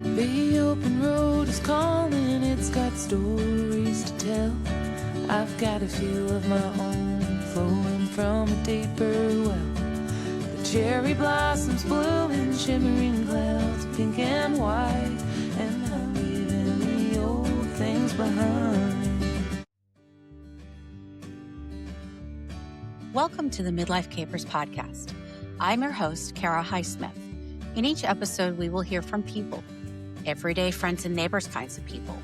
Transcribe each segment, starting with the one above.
The open road is calling, it's got stories to tell. I've got a feel of my own flowing from a deeper well. The cherry blossoms bloom in shimmering clouds, pink and white, and I'm leaving the old things behind. Welcome to the Midlife Capers podcast. I'm your host, Kara Highsmith. In each episode, we will hear from people, everyday friends and neighbors kinds of people,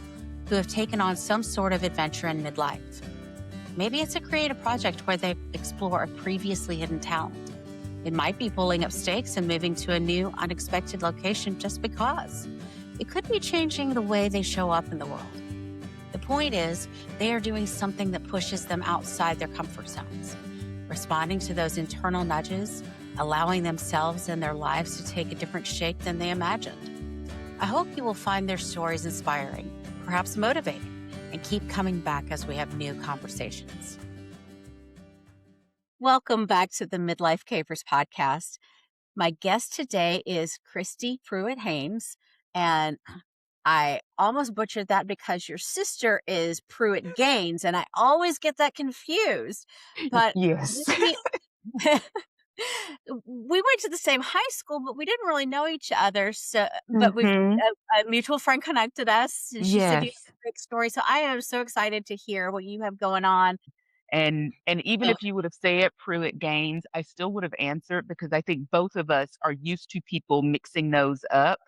who have taken on some sort of adventure in midlife. Maybe it's a creative project where they explore a previously hidden talent. It might be pulling up stakes and moving to a new, unexpected location just because. It could be changing the way they show up in the world. The point is, they are doing something that pushes them outside their comfort zones, responding to those internal nudges, allowing themselves and their lives to take a different shape than they imagined. I hope you will find their stories inspiring, perhaps motivating, and keep coming back as we have new conversations. Welcome back to the Midlife Capers podcast. My guest today is Christy Pruitt-Haynes, and I almost butchered that because your sister is Pruitt-Gaines, and I always get that confused. But Yes. we went to the same high school, but we didn't really know each other. So, but Mhm. a mutual friend connected us, and she said you Yes. have a great story. So I am so excited to hear what you have going on. And even Oh, if you would have said Pruitt-Gaines, I still would have answered because I think both of us are used to people mixing those up.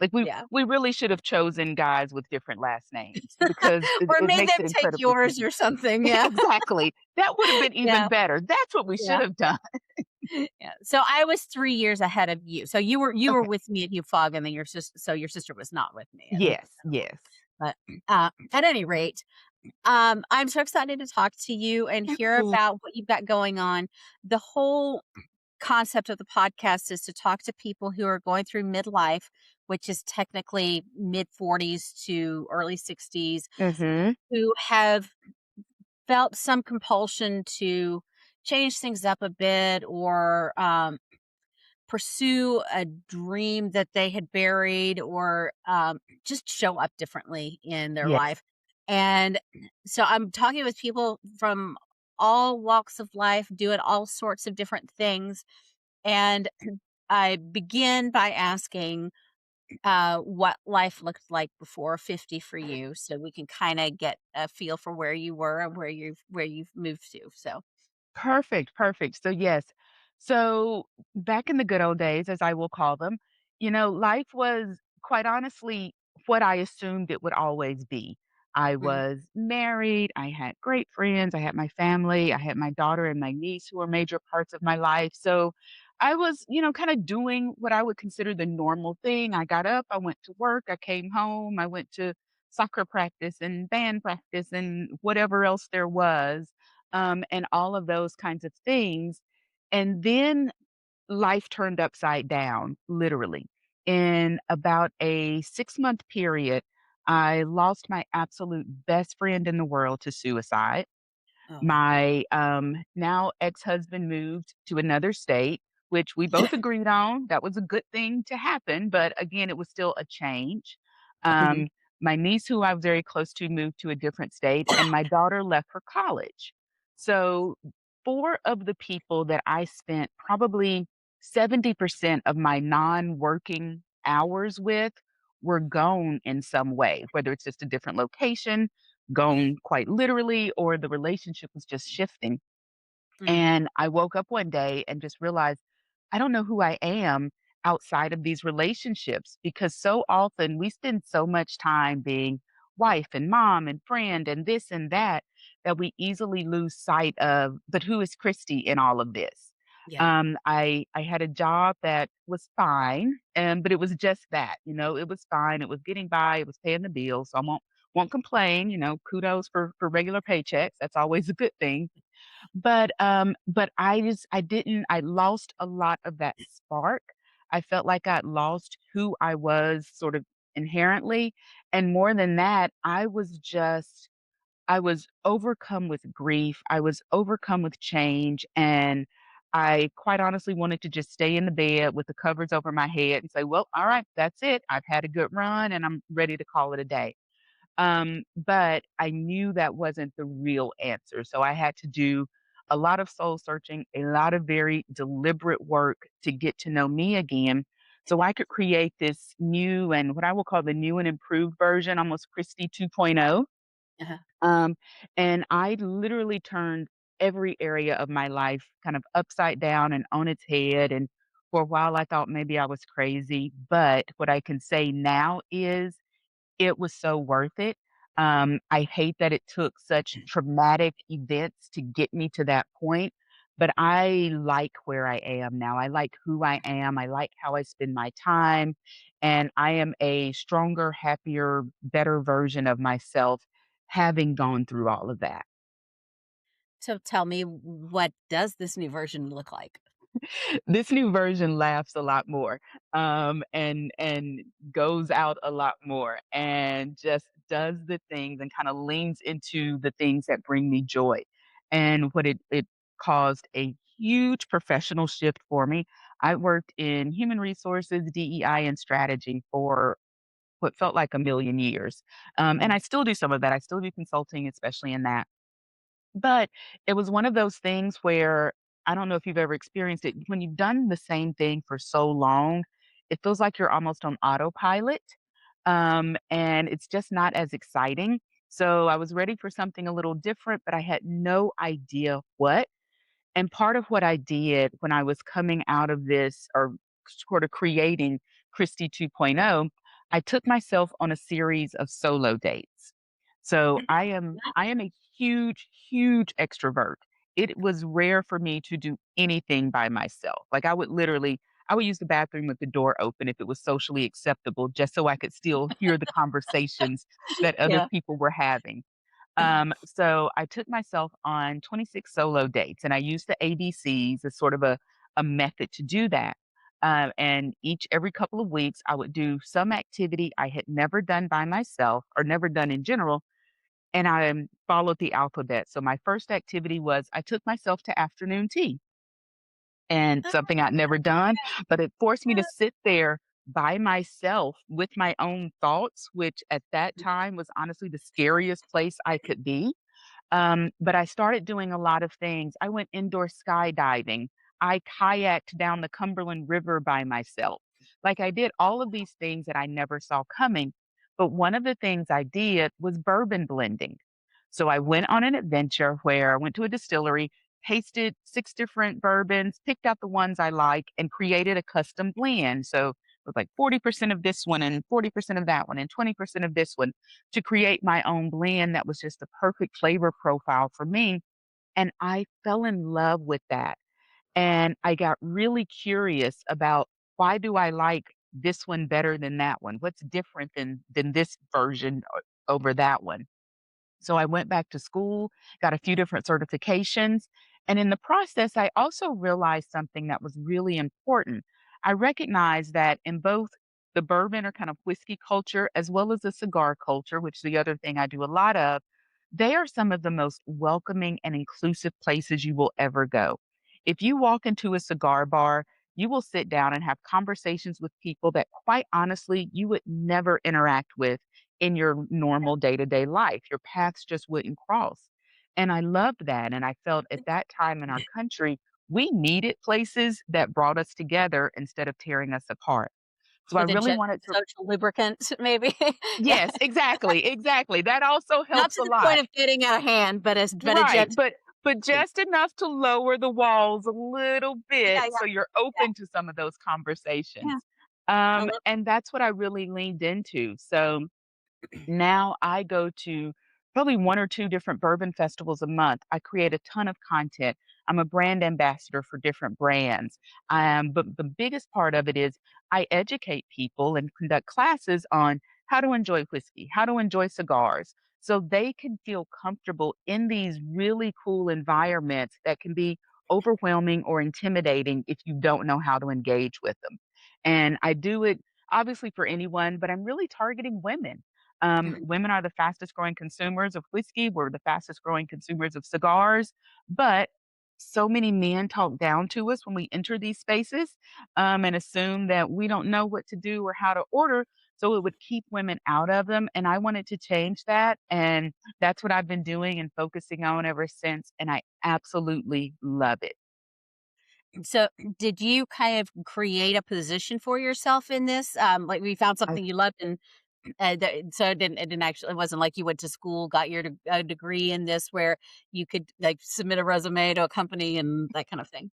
Like, we yeah. we really should have chosen guys with different last names because it Or it made makes them it take incredibly yours confusing. or something. Yeah. Exactly. That would have been even Yeah. better. That's what we should Yeah. have done. Yeah. So I was 3 years ahead of you. So you were Okay. with me at UFOG, and then your sister was not with me. And Yes, yes. but at any rate, I'm so excited to talk to you and hear about what you've got going on. The whole concept of the podcast is to talk to people who are going through midlife, which is technically mid 40s to early 60s, Mhm. who have felt some compulsion to change things up a bit or pursue a dream that they had buried or just show up differently in their Yes. life. And so I'm talking with people from all walks of life, doing all sorts of different things. And I begin by asking what life looked like before 50 for you, so we can kind of get a feel for where you were and where you've moved to. So Perfect, perfect. So, yes. So, back in the good old days, as I will call them, life was quite honestly what I assumed it would always be. I mm, was married, I had great friends, I had my family, I had my daughter and my niece who were major parts of my life. So, I was, kind of doing what I would consider the normal thing. I got up, I went to work, I came home, I went to soccer practice and band practice and whatever else there was, and all of those kinds of things. And then life turned upside down, literally. In about a 6-month period, I lost my absolute best friend in the world to suicide. oh, My now ex husband moved to another state, which we both agreed on. That was a good thing to happen. But again, it was still a change. mhm, Um, my niece, who I was very close to, moved to a different state, and my daughter left for college. So, four of the people that I spent probably 70% of my non working hours with were gone in some way, whether it's just a different location, gone quite literally, or the relationship was just shifting. mm, And I woke up one day and just realized I don't know who I am outside of these relationships because so often we spend so much time being wife and mom and friend and this and that that we easily lose sight of, but who is Christy in all of this? yeah, I had a job that was fine, but it was just that, it was fine. It was getting by. It was paying the bills. So I won't complain. Kudos for regular paychecks. That's always a good thing. But I lost a lot of that spark. I felt like I'd lost who I was sort of inherently, and more than that, I was overcome with grief, I was overcome with change, and I quite honestly wanted to just stay in the bed with the covers over my head and say, well, all right, that's it. I've had a good run and I'm ready to call it a day. But I knew that wasn't the real answer. So I had to do a lot of soul searching, a lot of very deliberate work to get to know me again. So I could create this new and what I will call the new and improved version, almost Christy 2.0. Uh-huh. Um, and I literally turned every area of my life kind of upside down and on its head. And for a while, I thought maybe I was crazy. But what I can say now is it was so worth it. I hate that it took such traumatic events to get me to that point, but I like where I am now. I like who I am. I like how I spend my time, and I am a stronger, happier, better version of myself having gone through all of that. So tell me, what does this new version look like? This new version laughs a lot more, and goes out a lot more, and just does the things and kind of leans into the things that bring me joy. And what it caused a huge professional shift for me. I worked in human resources, DEI, and strategy for what felt like a million years, and Mhm. I still do some of that. I still do consulting, especially in that. But it was one of those things where I don't know if you've ever experienced it. When you've done the same thing for so long, it feels like you're almost on autopilot, and it's just not as exciting. So I was ready for something a little different, but I had no idea what. And part of what I did when I was coming out of this or sort of creating Christy 2.0, I took myself on a series of solo dates. So I am a huge, huge extrovert. It was rare for me to do anything by myself. Like I would use the bathroom with the door open if it was socially acceptable, just so I could still hear the conversations that other Yeah. people were having. So I took myself on 26 solo dates and I used the ABCs as sort of a method to do that. And every couple of weeks, I would do some activity I had never done by myself or never done in general. And I followed the alphabet. So my first activity was I took myself to afternoon tea and something I'd never done, but it forced me to sit there by myself with my own thoughts, which at that time was honestly the scariest place I could be. But I started doing a lot of things. I went indoor skydiving. I kayaked down the Cumberland River by myself. Like I did all of these things that I never saw coming. But one of the things I did was bourbon blending. So I went on an adventure where I went to a distillery, tasted 6 different bourbons, picked out the ones I like, and created a custom blend. So it was like 40% of this one and 40% of that one and 20% of this one to create my own blend that was just the perfect flavor profile for me. And I fell in love with that. And I got really curious about why do I like this one better than that one? What's different than this version over that one? So I went back to school, got a few different certifications. And in the process, I also realized something that was really important. I recognized that in both the bourbon or kind of whiskey culture, as well as the cigar culture, which is the other thing I do a lot of, they are some of the most welcoming and inclusive places you will ever go. If you walk into a cigar bar, you will sit down and have conversations with people that, quite honestly, you would never interact with in your normal day-to-day life. Your paths just wouldn't cross. And I loved that. And I felt at that time in our country, we needed places that brought us together instead of tearing us apart. So I With a really gentle wanted to. social lubricant, maybe? Yeah. Yes, exactly, exactly. That also Not helps to a the point lot. of getting out of hand, but a Right, gentle but lubricant. just enough to lower the walls a little Yeah, bit yeah, so you're yeah, open to some of those yeah. conversations. I love And that's what I really leaned into. So now I go to probably 1 or 2 different bourbon festivals a month. I create a ton of content. I'm a brand ambassador for different brands. But the biggest part of it is I educate people and conduct classes on how to enjoy whiskey, how to enjoy cigars, so they can feel comfortable in these really cool environments that can be overwhelming or intimidating if you don't know how to engage with them. And I do it obviously for anyone, but I'm really targeting women. Mhm. Women are the fastest growing consumers of whiskey. We're the fastest growing consumers of cigars. But so many men talk down to us when we enter these spaces, and assume that we don't know what to do or how to order. So it would keep women out of them. And I wanted to change that. And that's what I've been doing and focusing on ever since. And I absolutely love it. So, did you kind of create a position for yourself in this? Like, we found I something you loved, and so it didn't actually. It wasn't like you went to school, got your a degree in this, where you could like submit a resume to a company and that kind of thing.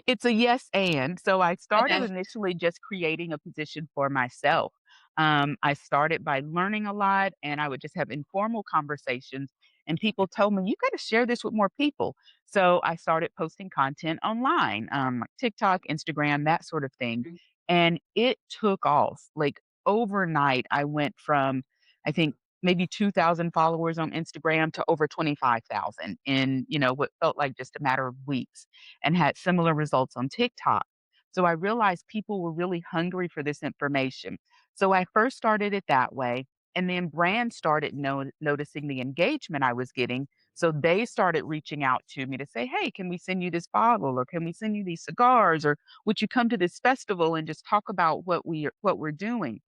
It's a yes and. So I started Okay. initially just creating a position for myself. I started by learning a lot and I would just have informal conversations. And people told me, you got to share this with more people. So I started posting content online, like TikTok, Instagram, that sort of thing. Mhm. And it took off. Like overnight, I went from, I think, maybe 2,000 followers on Instagram to over 25,000 in, what felt like just a matter of weeks, and had similar results on TikTok. So I realized people were really hungry for this information. So I first started it that way. And then brands started noticing the engagement I was getting. So they started reaching out to me to say, hey, can we send you this bottle, or can we send you these cigars, or would you come to this festival and just talk about what we're doing?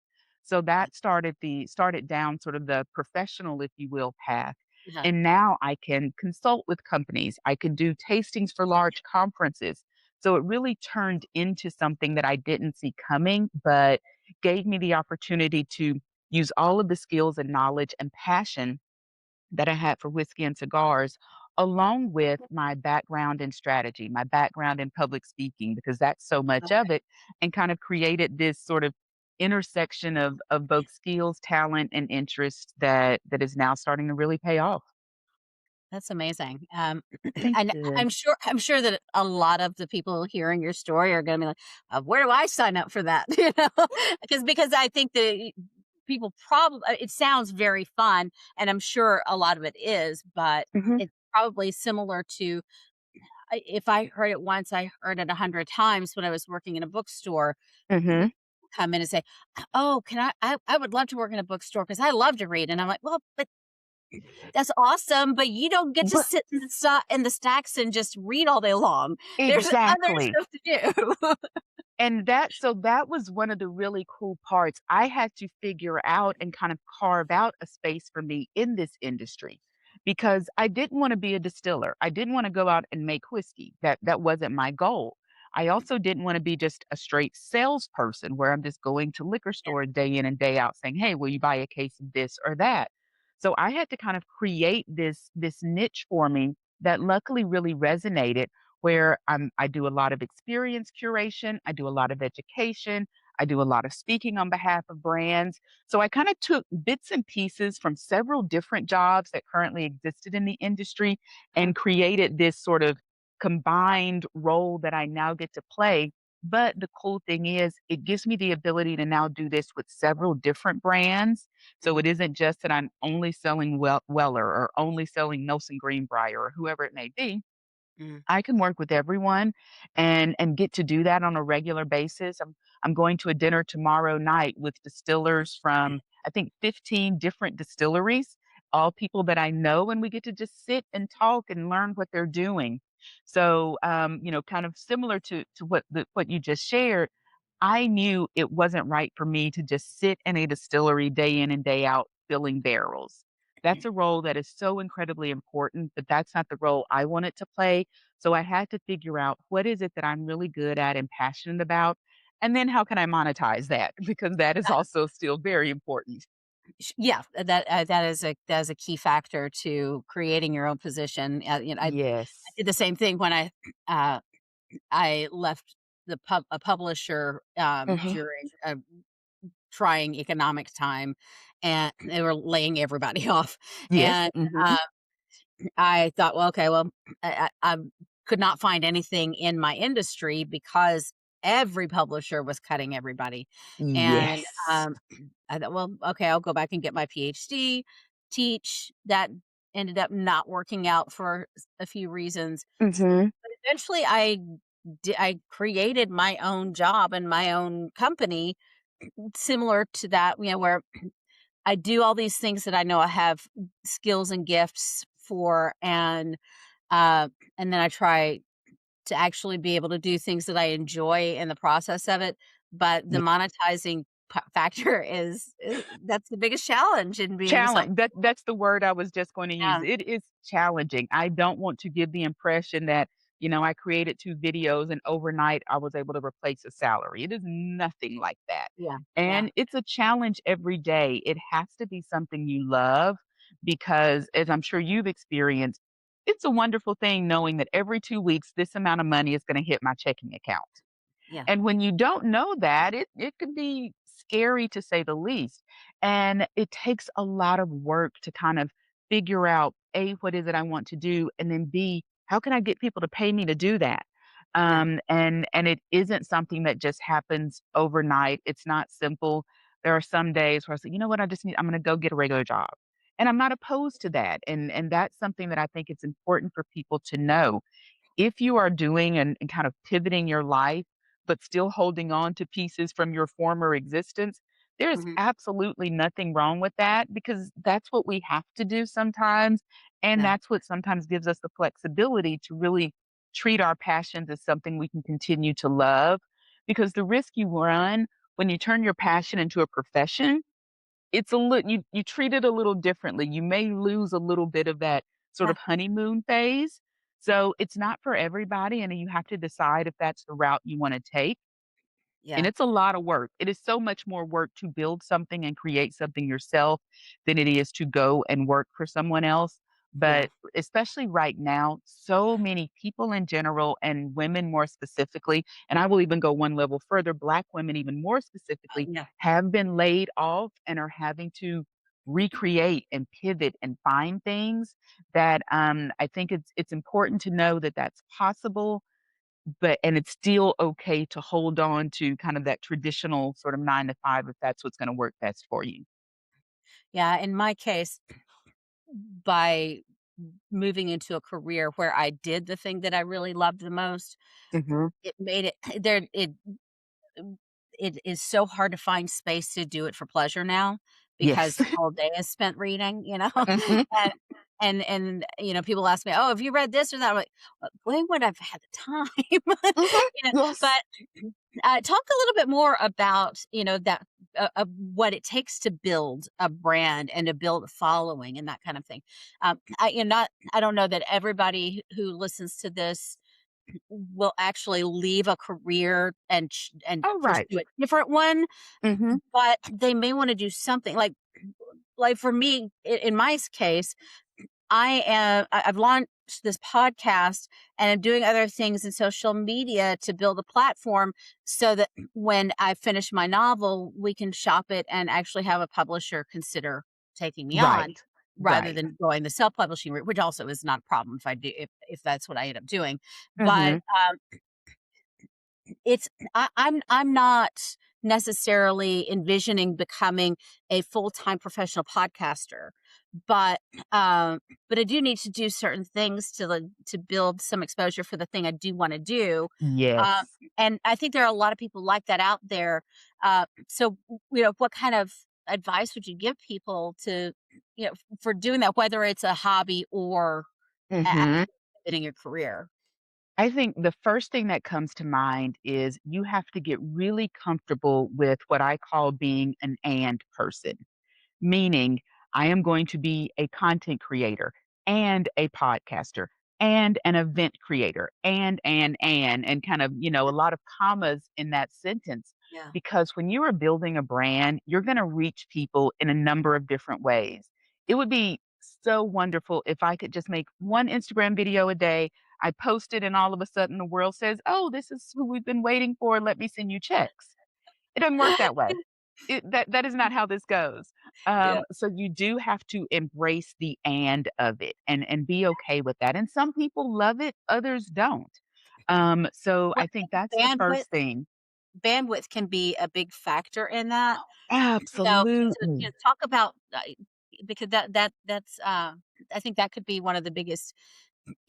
So that started down sort of the professional, if you will, path. Yeah. And now I can consult with companies. I can do tastings for large conferences. So it really turned into something that I didn't see coming, but gave me the opportunity to use all of the skills and knowledge and passion that I had for whiskey and cigars, along with my background in strategy, my background in public speaking, because that's so much of it, and kind of created this sort of intersection of both skills, talent, and interest that is now starting to really pay off. That's amazing. Thank And you. I'm sure that a lot of the people hearing your story are gonna be like, "Where do I sign up for that?" You know? Because I think that people probably it sounds very fun, and I'm sure a lot of it is, but Mhm, it's probably similar to if I heard it once, I heard it 100 times when I was working in a bookstore. mhm. Come in and say, "Oh, can I would love to work in a bookstore because I love to read." And I'm like, "Well, but that's awesome, but you don't get to But sit in the stacks and just read all day long. There's other exactly. stuff to do." And that was one of the really cool parts. I had to figure out and kind of carve out a space for me in this industry because I didn't want to be a distiller. I didn't want to go out and make whiskey. That wasn't my goal. I also didn't want to be just a straight salesperson where I'm just going to liquor store day in and day out saying, "Hey, will you buy a case of this or that?" So I had to kind of create this niche for me that luckily really resonated, where I do a lot of experience curation, I do a lot of education, I do a lot of speaking on behalf of brands. So I kind of took bits and pieces from several different jobs that currently existed in the industry Uh, and created this sort of combined role that I now get to play. But the cool thing is, it gives me the ability to now do this with several different brands. So mhm, it isn't just that I'm only selling Weller or only selling Nelson Greenbrier or whoever it may be. mm, I can work with everyone and get to do that on a regular basis. I'm going to a dinner tomorrow night with distillers from, I think, 15 different distilleries, all people that I know, and we get to just sit and talk and learn what they're doing. So, kind of similar to what you just shared, I knew it wasn't right for me to just sit in a distillery day in and day out filling barrels. That's a role that is so incredibly important, but that's not the role I wanted to play. So I had to figure out what is it that I'm really good at and passionate about, and then how can I monetize that? Because that is also still very important. yeah, that is a key factor to creating your own position. I Yes. did the same thing when uh, I left a publisher Mhm. during a trying economic time, and they were laying everybody off, Yes. and Mhm. uh, I thought, well, okay, well, I could not find anything in my industry because every publisher was cutting everybody, and Yes. I thought, well, okay, I'll go back and get my PhD, teach. That ended up not working out for a few reasons. Mhm. But eventually, I created my own job and my own company similar to that, where I do all these things that I know I have skills and gifts for, and Uh, and then I try to actually be able to do things that I enjoy in the process of it. But the monetizing factor is that's the biggest challenge in being self. That's the word I was just going to use. Yeah, It is challenging. I don't want to give the impression that, I created 2 videos and overnight I was able to replace a salary. It is nothing like that. yeah, yeah, And it's a challenge every day. It has to be something you love because as I'm sure you've experienced, it's a wonderful thing knowing that every 2 weeks this amount of money is going to hit my checking account. yeah, And when you don't know that, it can be scary to say the least. And it takes a lot of work to kind of figure out A, what is it I want to do? And then B, how can I get people to pay me to do that? yeah, And it isn't something that just happens overnight. It's not simple. There are some days where I say, you know what, I'm gonna go get a regular job. And I'm not opposed to that. And that's something that I think it's important for people to know if you are doing and kind of pivoting your life, but still holding on to pieces from your former existence, there's mhm, absolutely nothing wrong with that because that's what we have to do sometimes. And yeah, that's what sometimes gives us the flexibility to really treat our passions as something we can continue to love. Because the risk you run when you turn your passion into a profession, it's a little you treat it a little differently. You may lose a little bit of that sort yeah, of honeymoon phase. So it's not for everybody, and you have to decide if that's the route you wanna take. And yeah, it's a lot of work. It is so much more work to build something and create something yourself than it is to go and work for someone else. yeah, But especially right now, so many people in general and women more specifically, and I will even go one level further, Black women even more specifically, yeah. have been laid off and are having to recreate and pivot and find things that I think it's important to know that that's possible but and it's still okay to hold on to kind of that traditional sort of 9 to 5 if that's what's gonna work best for you. Yeah, in my case, by moving into a career where I did the thing that I really loved the most, Mhm. it made it there mm, it is so hard to find space to do it for pleasure now because Yes. the whole day is spent reading, Mhm. and people ask me, "Oh, have you read this or that?" I'm like, When would I've had the time?" Mhm. But Yes. talk a little bit more about, that what it takes to build a brand and to build a following and that kind of thing. I don't know that everybody who listens to this will actually leave a career and Oh, right. pursue a different one, Mhm. but they may want to do something like for me in my case, I've launched this podcast and I'm doing other things in social media to build a platform so that when I finish my novel, we can shop it and actually have a publisher consider taking me on Right. rather Right. than going the self-publishing route, which also is not a problem if I do if that's what I end up doing. But Mhm. it's I'm not necessarily envisioning becoming a full-time professional podcaster, but, but I do need to do certain things to build some exposure for the thing I do wanna do, um, Yes. and I think there are a lot of people like that out there, so, what kind of advice would you give people to, for doing that, whether it's a hobby or Mhm. actually fitting your career? I think the first thing that comes to mind is you have to get really comfortable with what I call being an "and" person. Meaning, I am going to be a content creator and a podcaster and an event creator and kind of, a lot of commas in that sentence. Yeah. Because when you are building a brand, you're going to reach people in a number of different ways. It would be so wonderful if I could just make one Instagram video a day. I post it, and all of a sudden the world says, "Oh, this is who we've been waiting for. Let me send you checks." It doesn't work that way. That is not how this goes. Yeah. So you do have to embrace the "and" of it and be okay with that, and some people love it, others don't. So Well, I think that's the bandwidth first thing. bandwidth can be a big factor in that. So, Absolutely. talk about, because that's, I think that could be one of the biggest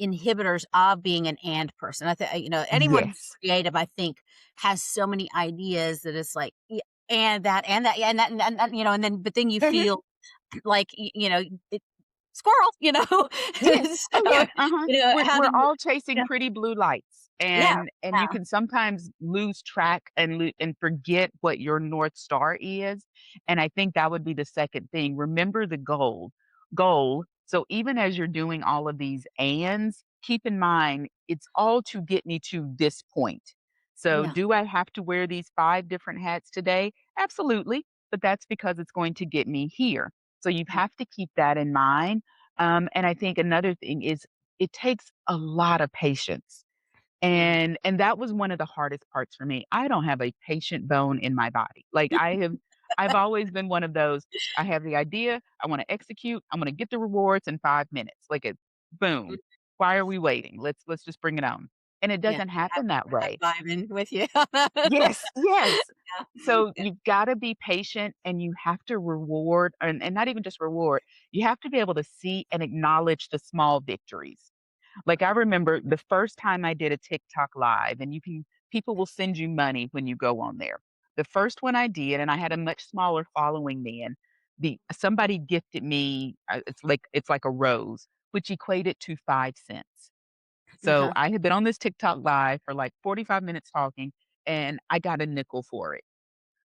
inhibitors of being an "and" person. I think, anyone who's Yes. creative, I think, has so many ideas that it's like, yeah, and that, yeah, and that, and then but then you Mhm. feel like, it squirrel, Yes. Oh, so, yeah. Uh-huh. We're having, all chasing yeah, pretty blue lights, yeah, and you yeah, can sometimes lose track and forget what your North Star is, and I think that would be the second thing. Remember the goal. So even as you're doing all of these ands, keep in mind it's all to get me to this point. So yeah, do I have to wear these 5 different hats today? Absolutely, but that's because it's going to get me here. So you mm, have to keep that in mind. And I think another thing is it takes a lot of patience. mm. And that was one of the hardest parts for me. I don't have a patient bone in my body. Like I've always been one of those, I have the idea, I want to execute, I'm going to get the rewards in 5 minutes. Like it Mm, boom. Why are we waiting? Let's just bring it on. And it yeah, doesn't happen that I'm way. vibing with you. Yes, yes. Yeah, So yeah, you've gotta be patient and you have to reward and not even just reward, you have to be able to see and acknowledge the small victories. Like, I remember the first time I did a TikTok live, and you can people will send you money when you go on there. The first one I did, and I had a much smaller following then, the somebody gifted me, it's like a rose, which equated to 5 cents. So uh-huh, I had been on this TikTok live for like 45 minutes talking, and I got a nickel for it.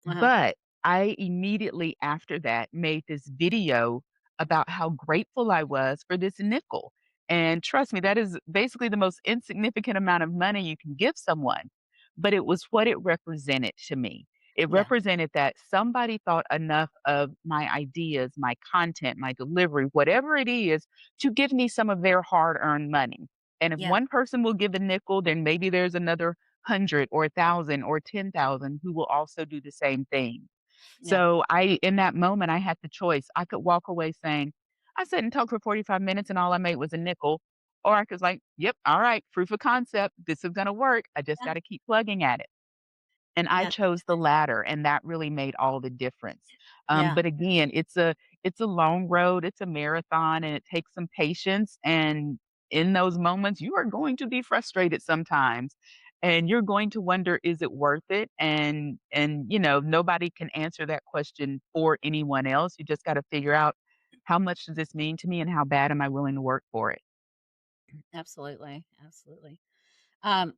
uh-huh, But I immediately after that made this video about how grateful I was for this nickel. And trust me, that is basically the most insignificant amount of money you can give someone. But it was what it represented to me. It yeah, represented that somebody thought enough of my ideas, my content, my delivery, whatever it is, to give me some of their hard earned money. And if yeah, one person will give a nickel, then maybe there's another 100 or 1,000 or 10,000 who will also do the same thing. yeah, So in that moment, I had the choice. I could walk away saying, I sat and talked for 45 minutes and all I made was a nickel. Or I could like, yep, all right, proof of concept. This is going to work. I just yeah, got to keep plugging at it. And I yeah, chose the latter, and that really made all the difference. yeah, But again, it's a long road, it's a marathon, and it takes some patience. And in those moments, you are going to be frustrated sometimes, and you're going to wonder, is it worth it? And nobody can answer that question for anyone else. You just got to figure out how much does this mean to me, and how bad am I willing to work for it? absolutely, absolutely. Um,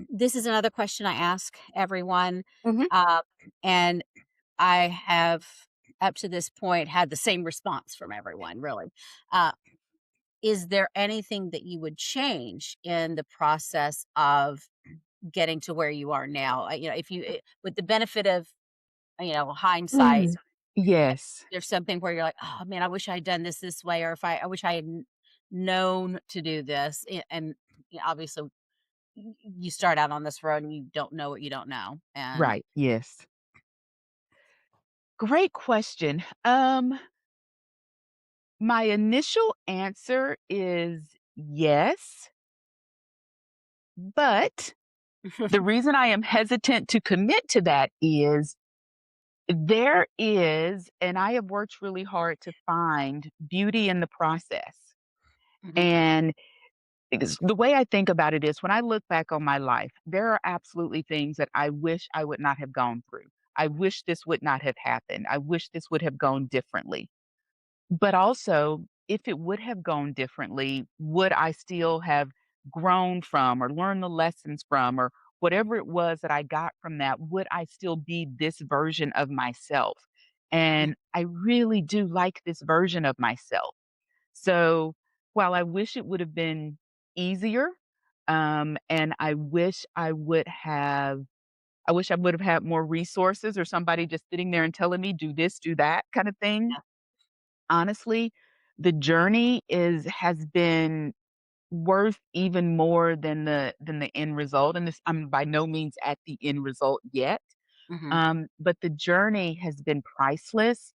this is another question I ask everyone, Mhm. uh, and I have, up to this point, had the same response from everyone, really. Uh, is there anything that you would change in the process of getting to where you are now? If with the benefit of, hindsight, Mm. Yes. there's something where you're like, "Oh, man, I wish I had done this way," or if I wish I had known to do this. And obviously, you start out on this road and you don't know what you don't know. And Right. Yes. Great question. My initial answer is yes, but the reason I am hesitant to commit to that is there is, and I have worked really hard to find beauty in the process. Mhm, And the way I think about it is when I look back on my life, there are absolutely things that I wish I would not have gone through. I wish this would not have happened. I wish this would have gone differently. But also, if it would have gone differently, would I still have grown from or learned the lessons from or whatever it was that I got from that, would I still be this version of myself? mm, And I really do like this version of myself. So while I wish it would have been easier, and I wish I would have had more resources or somebody just sitting there and telling me, do this, do that kind of thing. yeah, Honestly, the journey has been worth even more than the end result, and this I'm by no means at the end result yet. mhm, But the journey has been priceless,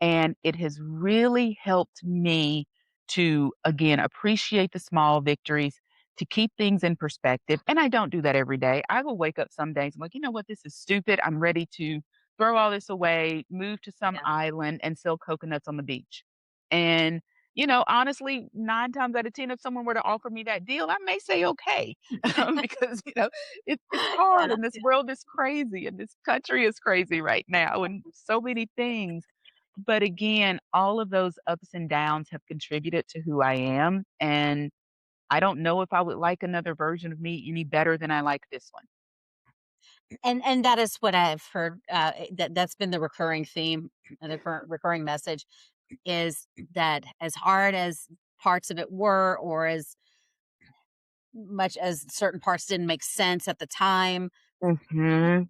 and it has really helped me to, again, appreciate the small victories, to keep things in perspective. And I don't do that every day. I will wake up some days, I'm like, you know what, this is stupid. I'm ready to throw all this away, move to some yeah, island, and sell coconuts on the beach. And honestly, 9 times out of 10, if someone were to offer me that deal, I may say okay, because it's hard, yeah, and this world is crazy, and this country is crazy right now, and so many things. but again, all of those ups and downs have contributed to who I am, and I don't know if I would like another version of me any better than I like this one. And that is what I've heard, that's been the recurring theme, and the recurring message is that as hard as parts of it were, or as much as certain parts didn't make sense at the time, Mhm.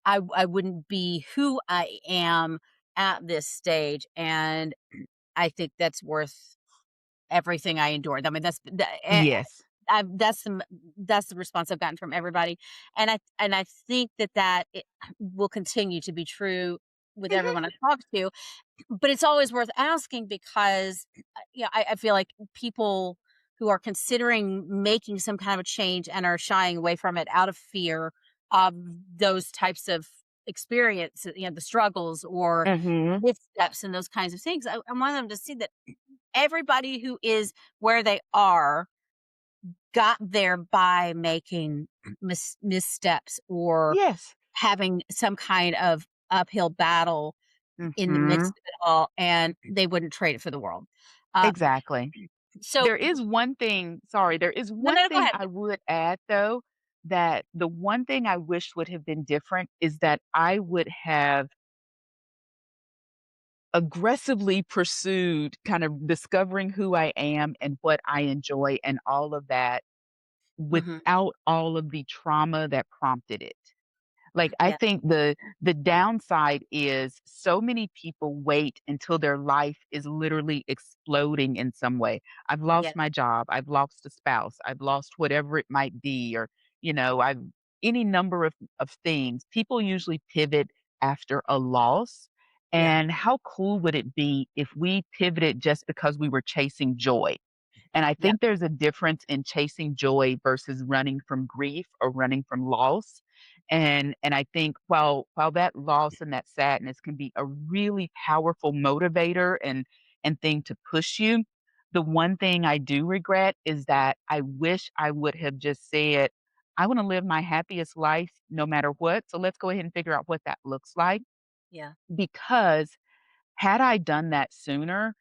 I wouldn't be who I am at this stage, and I think that's worth everything I endured. I mean, Yes. that's the response I've gotten from everybody, and I think that it will continue to be true with Mhm. everyone I talk to. But it's always worth asking because, yeah, I feel like people who are considering making some kind of a change and are shying away from it out of fear of those types of experiences, the struggles or Mhm. missteps and those kinds of things. I want them to see that everybody who is where they are got there by making missteps or Yes. having some kind of uphill battle in the Mhm. midst of it all, and they wouldn't trade it for the world. Uh, Exactly. so There is no, one no, go thing ahead. I would add though, that the one thing I wish would have been different is that I would have aggressively pursued kind of discovering who I am and what I enjoy and all of that Mhm. without all of the trauma that prompted it. Like, I Yeah, think the downside is so many people wait until their life is literally exploding in some way. I've yeah, lost my job, I've lost a spouse, I've lost whatever it might be, or, I've any number of things. People usually pivot after a loss. yeah, And how cool would it be if we pivoted just because we were chasing joy? And I yeah, think there's a difference in chasing joy versus running from grief or running from loss. And I think while that loss and that sadness can be a really powerful motivator and thing to push you, the one thing I do regret is that I wish I would have just said, I want to live my happiest life no matter what. So let's go ahead and figure out what that looks like. yeah, Because had I done that sooner,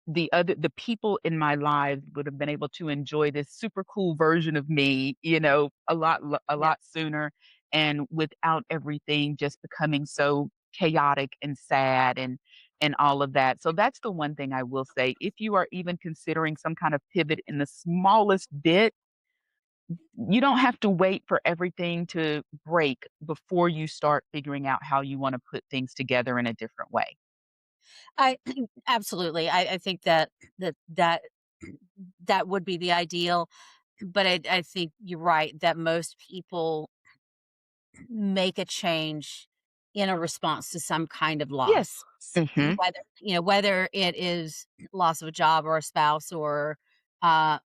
the people in my life would have been able to enjoy this super cool version of me, a yeah. lot sooner and without everything just becoming so chaotic and sad and all of that. So that's the one thing I will say. If you are even considering some kind of pivot in the smallest bit, you don't have to wait for everything to break before you start figuring out how you want to put things together in a different way. I absolutely. I think that that would be the ideal, but I think you're right that most people make a change in a response to some kind of Yes. loss. Mhm. Whether it is loss of a job or a spouse or uh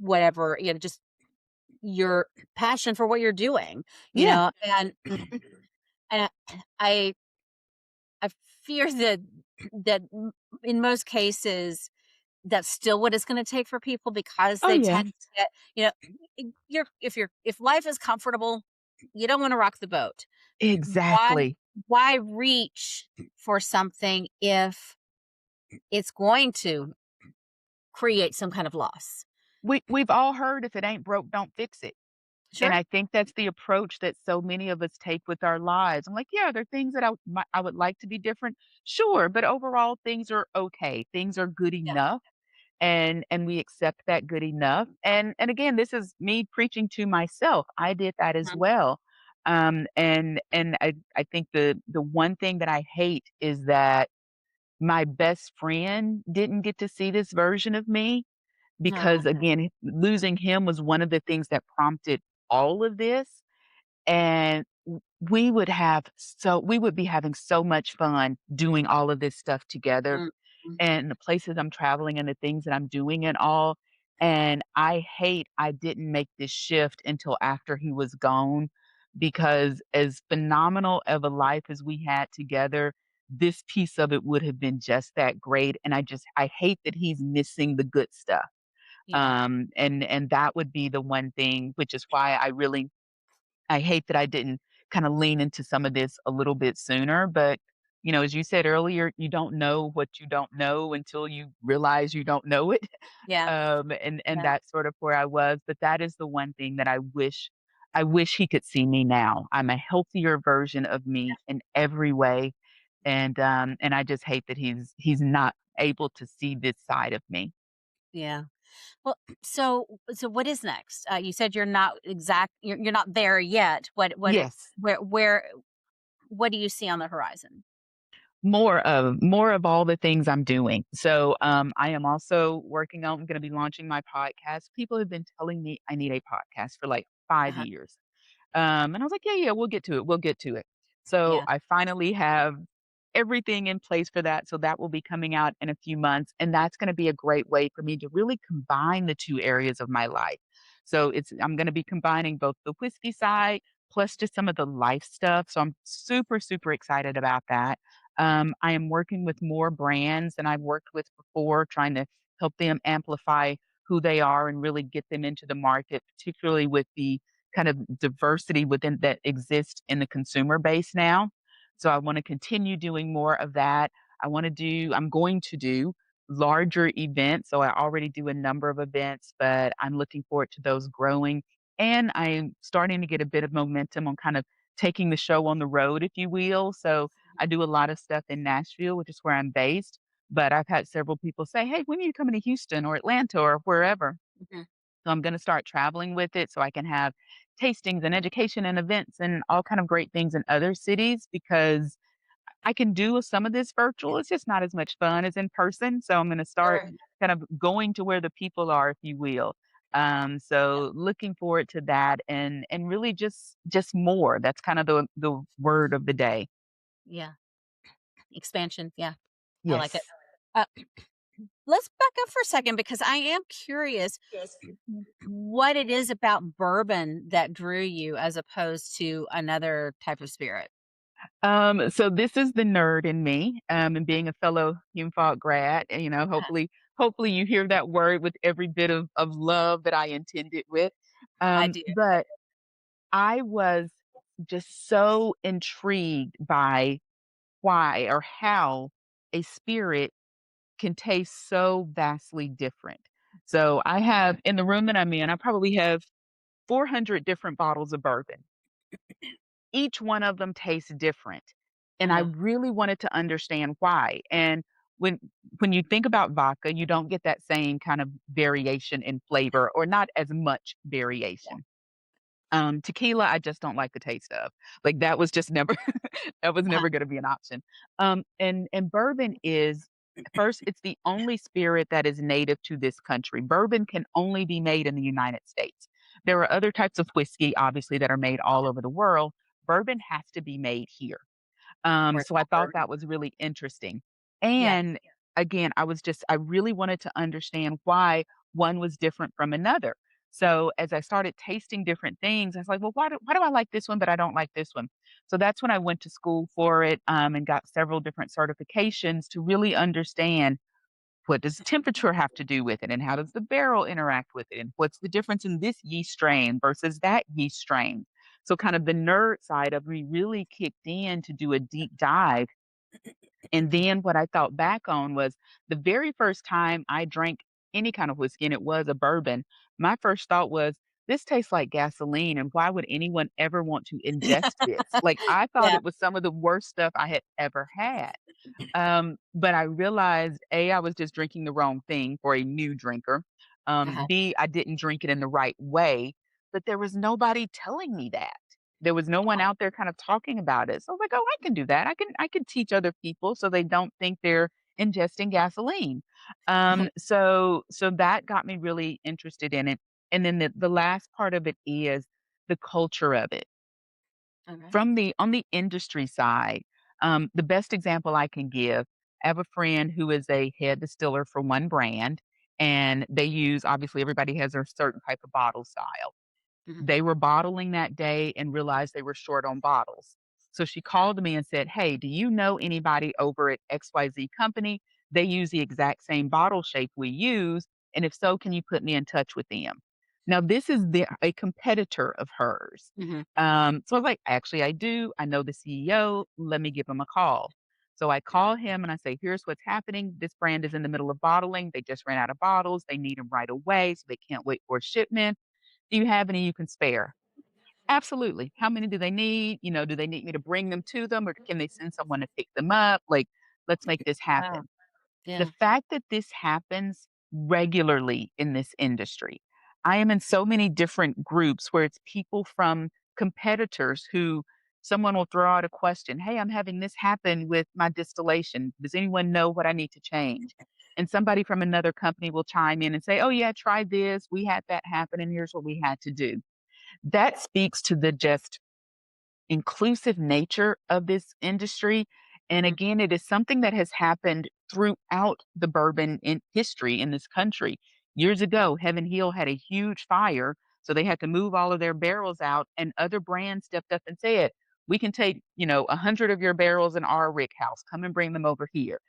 whatever, just your passion for what you're doing, Yeah. and and I I fear that in most cases that's still what it's going to take for people because Oh, they yeah. tend to get, if life is comfortable, you don't want to rock the boat. Why Exactly. why reach for something if it's going to create some kind of loss? We've all heard if it ain't broke, don't fix it. And Sure. I think that's the approach that so many of us take with our lives. I'm like, yeah, there are things that I would like to be different. Sure, but overall things are okay. Things are good Yeah. enough and we accept that good enough. And again, this is me preaching to myself. I did that as Mhm. well. And I think the one thing that I hate is that my best friend didn't get to see this version of me No. because again, losing him was one of the things that prompted all of this, and we would be having so much fun doing all of this stuff together, Mm, mm, and the places I'm traveling and the things that I'm doing and all, and I hate I didn't make this shift until after he was gone, because as phenomenal of a life as we had together, this piece of it would have been just that great, and I hate that he's missing the good stuff. yeah. And that would be the one thing, which is why I hate that I didn't kinda lean into some of this a little bit sooner, but as you said earlier, you don't know what you don't know until you realize you don't know it. Yeah. And Yeah. that's sort of where I was, but that is the one thing that I wish he could see me now. I'm a healthier version of me in every way, and I just hate that he's not able to see this side of me. Yeah. Well, so what is next? You said you're not there yet. Yes. Where what do you see on the horizon? More of all the things I'm doing. So, I am also working on I'm gonna be launching my podcast. People have been telling me I need a podcast for, like, 5 Uh-huh. years. And I was like, "Yeah, yeah, we'll get to it, we'll get to it." So, Yeah. I finally have everything in place for that, so that will be coming out in a few months, and that's gonna be a great way for me to really combine the 2 areas of my life. So, I'm gonna be combining both the whiskey side plus just some of the life stuff, so I'm super, super excited about that. I am working with more brands than I've worked with before, trying to help them amplify who they are and really get them into the market, particularly with the kind of diversity within that exists in the consumer base now. So I want to continue doing more of that. I'm going to do larger events. So I already do a number of events, but I'm looking forward to those growing. And I'm starting to get a bit of momentum on kind of taking the show on the road, if you will. So I do a lot of stuff in Nashville, which is where I'm based, but I've had several people say, "Hey, when are you coming to Houston or Atlanta or wherever?" Mhm. So I'm gonna start traveling with it so I can have tastings and education and events and all kind of great things in other cities because I can do some of this virtual. It's just not as much fun as in person. So I'm gonna start Sure. kind of going to where the people are, if you will. Yeah. So looking forward to that and really just more. That's kind of the word of the day. Yeah. Expansion. Yeah. I like it. Yes. Uh, let's back up for a second because I am curious what it is about bourbon that drew you as opposed to another type of spirit. So this is the nerd in me, and being a fellow Hume-Falk grad, and, hopefully you hear that word with every bit of love that I intend it with. I do. But I was just so intrigued by why or how a spirit can taste so vastly different. So I have in the room that I'm in, I probably have 400 different bottles of bourbon. Each one of them tastes different, and I Uh-huh. really wanted to understand why, and when when you think about vodka, you don't get that same kind of variation in flavor or not as much variation. Tequila, I just don't like the taste of. Like, that was just never that was Uh-huh. never gonna be an option. And bourbon is first, it's the only spirit that is native to this country. Bourbon can only be made in the United States. There are other types of whiskey, obviously, that are made all over the world. Bourbon has to be made here. Where it's So I thought bourbon. that was really interesting. Yeah. And again, I really wanted to understand why one was different from another. So as I started tasting different things, I was like, well, why do I like this one, but I don't like this one? So that's when I went to school for it, and got several different certifications to really understand what does temperature have to do with it and how does the barrel interact with it and what's the difference in this yeast strain versus that yeast strain. So kind of the nerd side of me really kicked in to do a deep dive, and then what I thought back on was the very first time I drank any kind of whiskey, and it was a bourbon, my first thought was, "This tastes like gasoline, and why would anyone ever want to ingest this?" Like, I thought Yeah. it was some of the worst stuff I had ever had. But I realized, A, I was just drinking the wrong thing for a new drinker. Uh-huh. B, I didn't drink it in the right way, but there was nobody telling me that. There was no one out there kind of talking about it. So I was like, "Oh, I can do that. I can teach other people so they don't think they're ingesting gasoline." So that got me really interested in it. And then the last part of it is the culture of it. Okay. From the on the industry side, the best example I can give, I have a friend who is a head distiller for one brand, and they use obviously everybody has their certain type of bottle style. Mhm. They were bottling that day and realized they were short on bottles. So she called me and said, "Hey, do you know anybody over at XYZ company? They use the exact same bottle shape we use. And if so, can you put me in touch with them?" Now, this is a competitor of hers. Mhm. So I was like, "Actually, I do. I know the CEO. Let me give him a call." So I call him and I say, here's what's happening. This brand is in the middle of bottling. They just ran out of bottles. They need them right away. So they can't wait for a shipment. Do you have any you can spare? Absolutely. How many do they need? Do they need me to bring them to them or can they send someone to pick them up? Like, let's make this Wow. happen. The Yeah. fact that this happens regularly in this industry, I am in so many different groups where it's people from competitors who someone will throw out a question, "Hey, I'm having this happen with my distillation. Does anyone know what I need to change?" And somebody from another company will chime in and say, "Oh, yeah, try this. We had that happen, and here's what we had to do." That speaks to the just inclusive nature of this industry. And Mhm. again, it is something that has happened throughout the bourbon in history in this country. Years ago, Heaven Hill had a huge fire, so they had to move all of their barrels out, and other brands stepped up and said, "We can take, 100 of your barrels in our rick house. Come and bring them over here."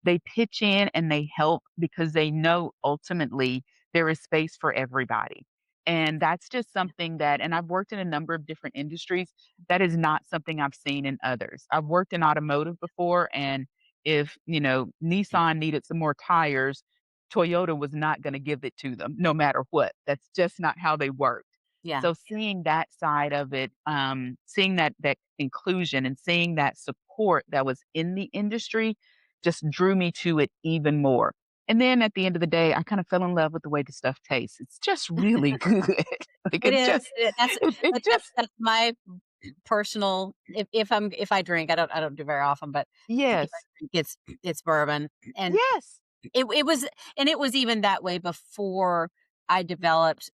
They pitch in and they help because they know ultimately there is space for everybody. And that's just something that, and I've worked in a number of different industries. That is not something I've seen in others. I've worked in automotive before, and if, Nissan needed some more tires, Toyota was not gonna give it to them no matter what. That's just not how they worked. Yeah. So seeing that side of it, seeing that inclusion and seeing that support that was in the industry just drew me to it even more. And then at the end of the day, I kind of fell in love with the way the stuff tastes. It's just really good. Like, It it is. just That's it just that's my personal if I drink, I don't do very often, but if I yes. drink, it's bourbon. And Yes. it was it was even that way before I developed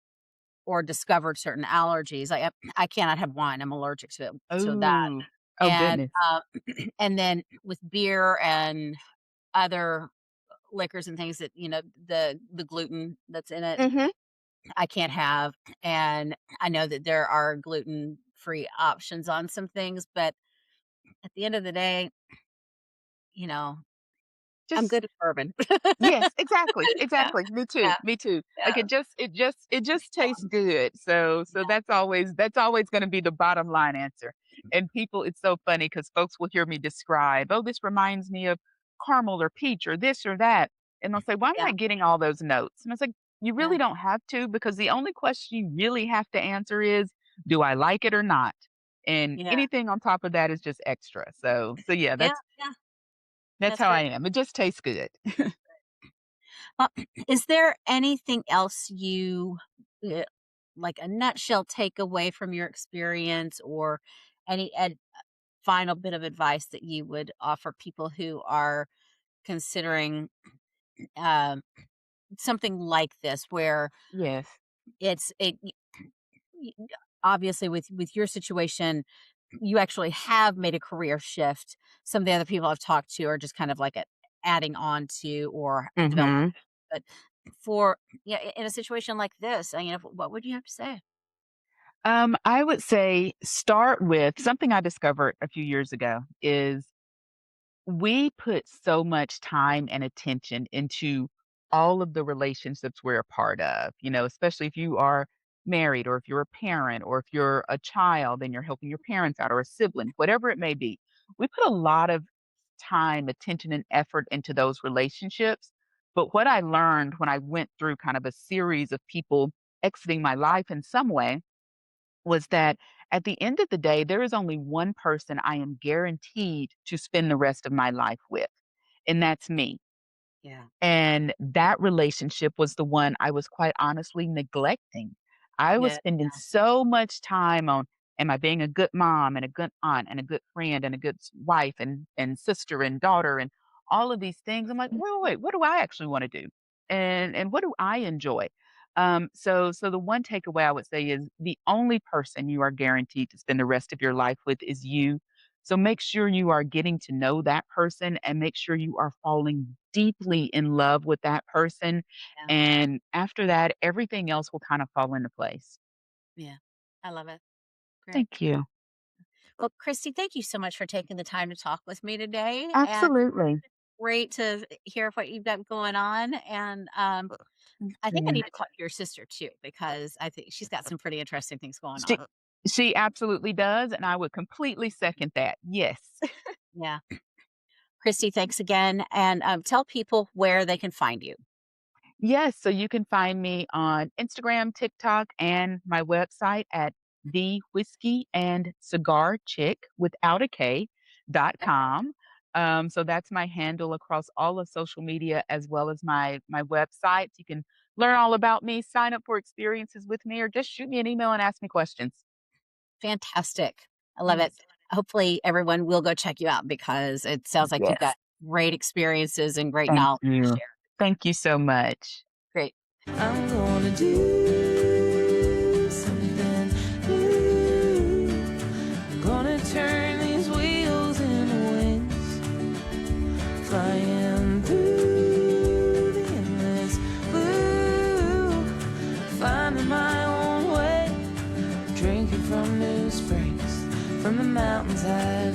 or discovered certain allergies. I cannot have wine. I'm allergic to that. Oh. Oh, And, goodness. and then with beer and other liquors and things that, the gluten that's in it, Mhm. I can't have. And I know that there are gluten-free options on some things, but at the end of the day, you know, I'm Just good at bourbon. yes, exactly, Yeah, exactly. Me too, yeah, me too. Like, yeah. it just tastes good. So that's always gonna be the bottom line answer. And people it's so funny because folks will hear me describe, "Oh, this reminds me of caramel or peach or this or that." And they'll say, "Why am Yeah, I getting all those notes?" And I was like, "You yeah, really don't have to because the only question you really have to answer is, do I like it or not?" And yeah, anything on top of that is just extra. So yeah, yeah, that's yeah. that's That's how I great. am. It just tastes good. Uh, is there anything else uh, like a nutshell takeaway from your experience, or any final bit of advice that you would offer people who are considering um, something like this, where Yes. it's it y- obviously with your situation, you actually have made a career shift. Some of the other people I've talked to are just kind of like adding on to or developing. Mhm. But for yeah, in a situation like this, what would you have to say? I would say start with something I discovered a few years ago is we put so much time and attention into all of the relationships we're a part of, especially if you are married or if you're a parent or if you're a child and you're helping your parents out or a sibling, whatever it may be. We put a lot of time, attention, and effort into those relationships. But what I learned when I went through kind of a series of people exiting my life in some way was that at the end of the day, there is only one person I am guaranteed to spend the rest of my life with, and that's me. Yeah. And that relationship was the one I was quite honestly neglecting. I was Yeah. spending so much time on, am I being a good mom and a good aunt and a good friend and a good wife and sister and daughter and all of these things. I'm like, wait, what do I actually want to do? And what do I enjoy? So the one takeaway I would say is the only person you are guaranteed to spend the rest of your life with is you. So make sure you are getting to know that person and make sure you are falling deeply in love with that person. Yeah. And after that, everything else will kind of fall into place. Yeah. I love it. Great. Thank you. Well, Christy, thank you so much for taking the time to talk with me today. And Absolutely. great to hear what you've got going on. And Thank I think I you. need to talk to your sister too, because I think she's got some pretty interesting things going She, on. she absolutely does. And I would completely second that. Yes. Yeah. Christy, thanks again. And tell people where they can find you. Yes, so you can find me on Instagram, TikTok, and my website at the whiskey and cigar chick without a K.com. So that's my handle across all of social media as well as my website. You can learn all about me, sign up for experiences with me, or just shoot me an email and ask me questions. Fantastic. I love it. Yes. Hopefully, everyone will go check you out because it sounds like you've Yes. got great experiences and great Thank knowledge to you. share. Thank you so much. Great. I'm gonna do something new. I'm gonna turn these wheels into wings, flying through the endless blue, finding my own way, drinking from new springs, from the mountains high